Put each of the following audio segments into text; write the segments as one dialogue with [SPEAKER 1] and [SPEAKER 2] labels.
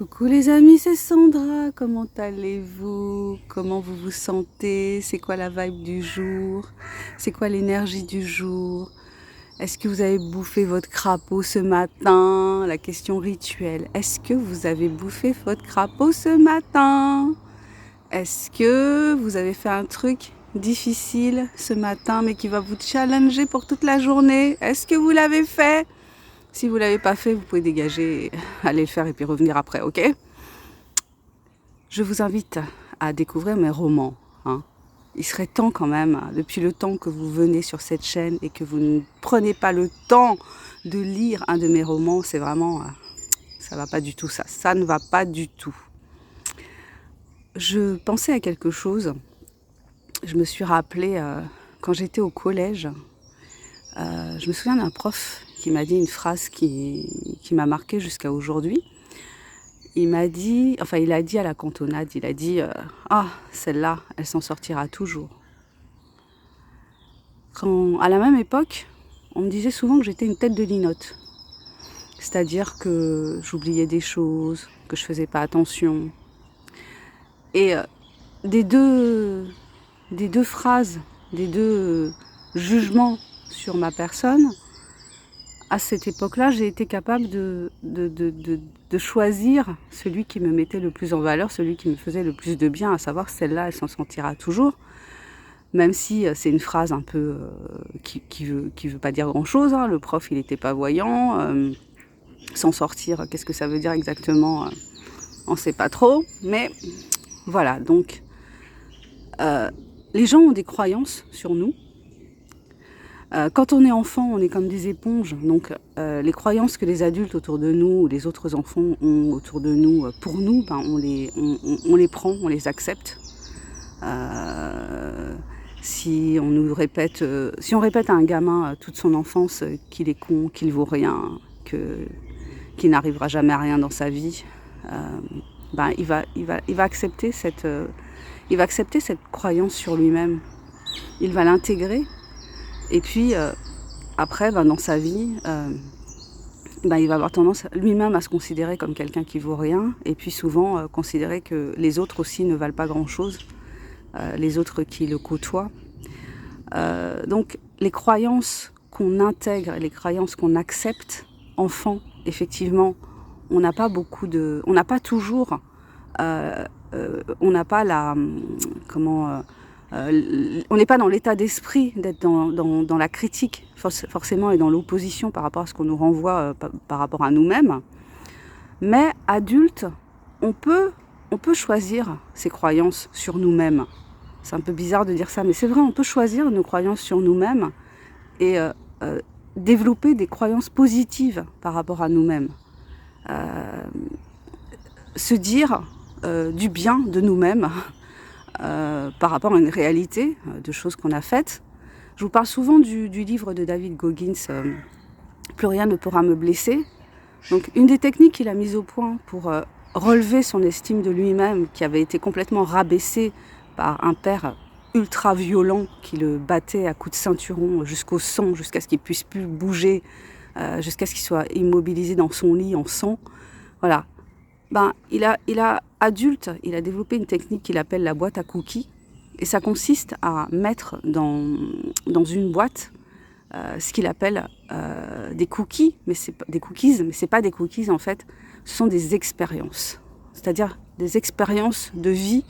[SPEAKER 1] Coucou les amis, c'est Sandra, comment allez-vous? Comment vous vous sentez? C'est quoi la vibe du jour? C'est quoi l'énergie du jour? Est-ce que vous avez bouffé votre crapaud ce matin? La question rituelle, est-ce que vous avez bouffé votre crapaud ce matin? Est-ce que vous avez fait un truc difficile ce matin mais qui va vous challenger pour toute la journée? Est-ce que vous l'avez fait? Si vous ne l'avez pas fait, vous pouvez dégager, aller le faire et puis revenir après, ok? Je vous invite à découvrir mes romans. Hein. Il serait temps quand même, depuis le temps que vous venez sur cette chaîne et que vous ne prenez pas le temps de lire un de mes romans, c'est vraiment... ça va pas du tout, ça ne va pas du tout. Je pensais à quelque chose, je me suis rappelé quand j'étais au collège, je me souviens d'un prof qui m'a dit une phrase qui m'a marquée jusqu'à aujourd'hui. Il a dit à la cantonade, il a dit ah, celle-là, elle s'en sortira toujours. À la même époque, on me disait souvent que j'étais une tête de linotte. C'est-à-dire que j'oubliais des choses, que je faisais pas attention. Et des deux phrases, des deux jugements sur ma personne, à cette époque-là, j'ai été capable de choisir celui qui me mettait le plus en valeur, celui qui me faisait le plus de bien, à savoir celle-là, elle s'en sentira toujours. Même si c'est une phrase un peu qui veut pas dire grand-chose. Hein. Le prof, il n'était pas voyant. S'en sortir, qu'est-ce que ça veut dire exactement on ne sait pas trop. Mais voilà, donc les gens ont des croyances sur nous. Quand on est enfant, on est comme des éponges. Donc, les croyances que les adultes autour de nous ou les autres enfants ont autour de nous, pour nous, ben, on les prend, on les accepte. Si on répète à un gamin toute son enfance qu'il est con, qu'il vaut rien, qu'il n'arrivera jamais à rien dans sa vie, ben, il va accepter cette croyance sur lui-même. Il va l'intégrer. Et puis, après, dans sa vie, il va avoir tendance lui-même à se considérer comme quelqu'un qui vaut rien. Et puis souvent, considérer que les autres aussi ne valent pas grand-chose. Les autres qui le côtoient. Donc, les croyances qu'on intègre, les croyances qu'on accepte, enfant, effectivement, on n'a pas toujours... on n'a pas la... on n'est pas dans l'état d'esprit d'être dans la critique, forcément, et dans l'opposition par rapport à ce qu'on nous renvoie par rapport à nous-mêmes. Mais adulte, on peut choisir ses croyances sur nous-mêmes. C'est un peu bizarre de dire ça, mais c'est vrai, on peut choisir nos croyances sur nous-mêmes et développer des croyances positives par rapport à nous-mêmes. Se dire du bien de nous-mêmes, par rapport à une réalité de choses qu'on a faites. Je vous parle souvent du livre de David Goggins, Plus rien ne pourra me blesser. Donc, une des techniques qu'il a mises au point pour relever son estime de lui-même, qui avait été complètement rabaissée par un père ultra violent qui le battait à coups de ceinturon jusqu'au sang, jusqu'à ce qu'il ne puisse plus bouger, jusqu'à ce qu'il soit immobilisé dans son lit en sang. Voilà. Il a adulte, il a développé une technique qu'il appelle la boîte à cookies. Et ça consiste à mettre dans une boîte ce qu'il appelle des cookies, mais c'est pas des cookies, mais c'est pas des cookies en fait, ce sont des expériences. C'est-à-dire des expériences de vie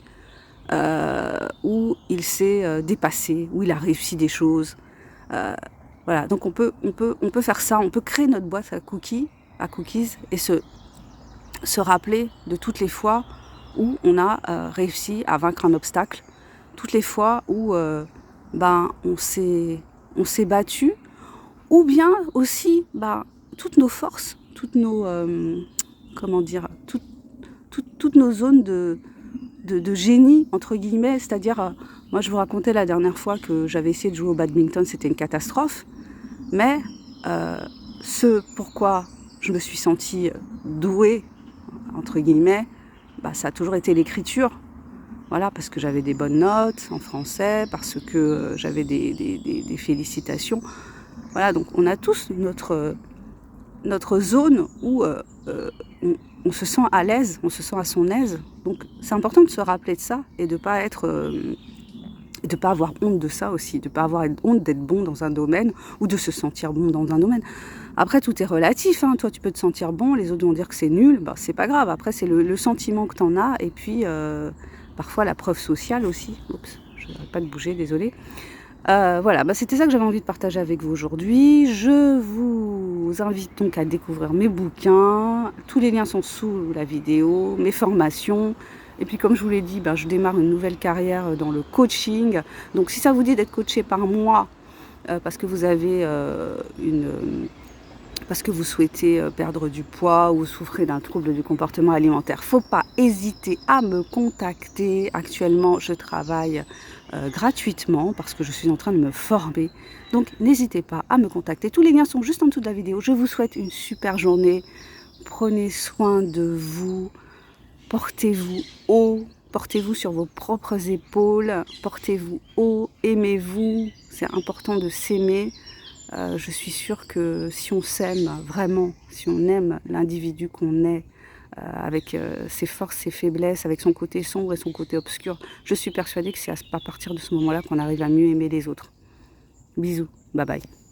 [SPEAKER 1] où il s'est dépassé, où il a réussi des choses. Voilà, donc on peut faire ça, on peut créer notre boîte à cookies et se rappeler de toutes les fois où on a réussi à vaincre un obstacle, toutes les fois où on s'est battu, ou bien aussi toutes nos forces, toutes nos toutes nos zones de génie entre guillemets, c'est-à-dire moi je vous racontais la dernière fois que j'avais essayé de jouer au badminton, c'était une catastrophe, mais ce pourquoi je me suis sentie douée entre guillemets, ça a toujours été l'écriture. Voilà, parce que j'avais des bonnes notes en français, parce que j'avais des félicitations. Voilà, donc on a tous notre zone où on se sent à l'aise, on se sent à son aise. Donc c'est important de se rappeler de ça et de pas être... de ne pas avoir honte de ça aussi, de ne pas avoir honte d'être bon dans un domaine ou de se sentir bon dans un domaine. Après, tout est relatif, hein. Toi, tu peux te sentir bon, les autres vont dire que c'est nul, bah, c'est pas grave. Après, c'est le sentiment que tu en as et puis parfois la preuve sociale aussi. Oups, je n'arrête pas de bouger, désolée. Voilà, bah, c'était ça que j'avais envie de partager avec vous aujourd'hui. Je vous invite donc à découvrir mes bouquins. Tous les liens sont sous la vidéo, mes formations. Et puis comme je vous l'ai dit, ben, je démarre une nouvelle carrière dans le coaching. Donc si ça vous dit d'être coaché par moi, parce que vous avez parce que vous souhaitez perdre du poids ou souffrez d'un trouble du comportement alimentaire, faut pas hésiter à me contacter. Actuellement, je travaille gratuitement parce que je suis en train de me former. Donc n'hésitez pas à me contacter. Tous les liens sont juste en dessous de la vidéo. Je vous souhaite une super journée. Prenez soin de vous. Portez-vous haut, portez-vous sur vos propres épaules, portez-vous haut, aimez-vous, c'est important de s'aimer. Je suis sûre que si on s'aime vraiment, si on aime l'individu qu'on est, avec ses forces, ses faiblesses, avec son côté sombre et son côté obscur, je suis persuadée que c'est à partir de ce moment-là qu'on arrive à mieux aimer les autres. Bisous, bye bye.